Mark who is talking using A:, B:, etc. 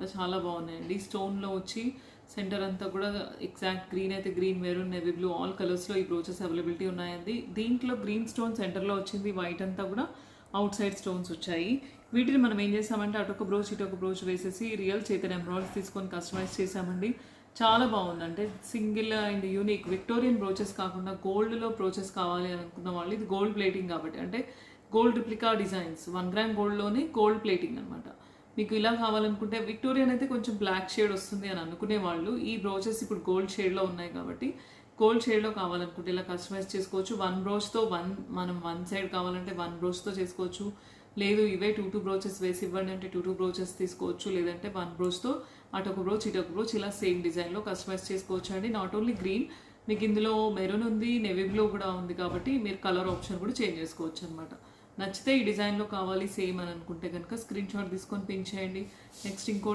A: అనమాట. చాలా బాగున్నాయండి. స్టోన్లో వచ్చి సెంటర్ అంతా కూడా ఎగ్జాక్ట్ గ్రీన్ అయితే green, maroon, navy blue all కలర్స్లో ఈ బ్రోచెస్ అవైలబిలిటీ ఉన్నాయండి. దీంట్లో గ్రీన్ స్టోన్ సెంటర్లో వచ్చింది, వైట్ అంతా కూడా అవుట్ సైడ్ స్టోన్స్ వచ్చాయి. వీటిని మనం ఏం చేసామంటే అటొక బ్రోచ్ ఇటొక బ్రోచ్ వేసేసి రియల్ చేతన్ ఎంబ్రాయిడరీస్ తీసుకొని కస్టమైజ్ చేసామండి. చాలా బాగుంది. అంటే single and unique Victorian brooches కాకుండా గోల్డ్లో బ్రోచెస్ కావాలి అని అనుకున్న వాళ్ళు, ఇది గోల్డ్ ప్లేటింగ్ కాబట్టి అంటే గోల్డ్ రిప్లికా డిజైన్స్ 1 గ్రామ్ గోల్డ్లోనే గోల్డ్ ప్లేటింగ్ అనమాట. మీకు ఇలా కావాలనుకుంటే విక్టోరియన్ అయితే కొంచెం బ్లాక్ షేడ్ వస్తుంది అని అనుకునే వాళ్ళు, ఈ బ్రోచెస్ ఇప్పుడు గోల్డ్ షేడ్లో ఉన్నాయి కాబట్టి గోల్డ్ షేడ్లో కావాలనుకుంటే ఇలా కస్టమైజ్ చేసుకోవచ్చు. మనం వన్ సైడ్ కావాలంటే 1 బ్రోచ్తో చేసుకోవచ్చు. లేదు ఇవే 2 బ్రోచెస్ వేసి ఇవ్వండి అంటే 2 బ్రోచెస్ తీసుకోవచ్చు. లేదంటే 1 బ్రోచ్తో అటొక బ్రోచ్ ఇటొక బ్రోచ్ ఇలా సేమ్ డిజైన్లో కస్టమైజ్ చేసుకోవచ్చు అండి. నాట్ ఓన్లీ గ్రీన్, మీకు ఇందులో మెరూన్ ఉంది, నేవీ బ్లూ కూడా ఉంది కాబట్టి మీరు కలర్ ఆప్షన్ కూడా చేంజ్ చేసుకోవచ్చు అనమాట. నచ్చితే ఈ డిజైన్లో కావాలి సేమ్ అని అనుకుంటే కనుక స్క్రీన్ షాట్ తీసుకొని పిన్ చేయండి. నెక్స్ట్ ఇంకోటి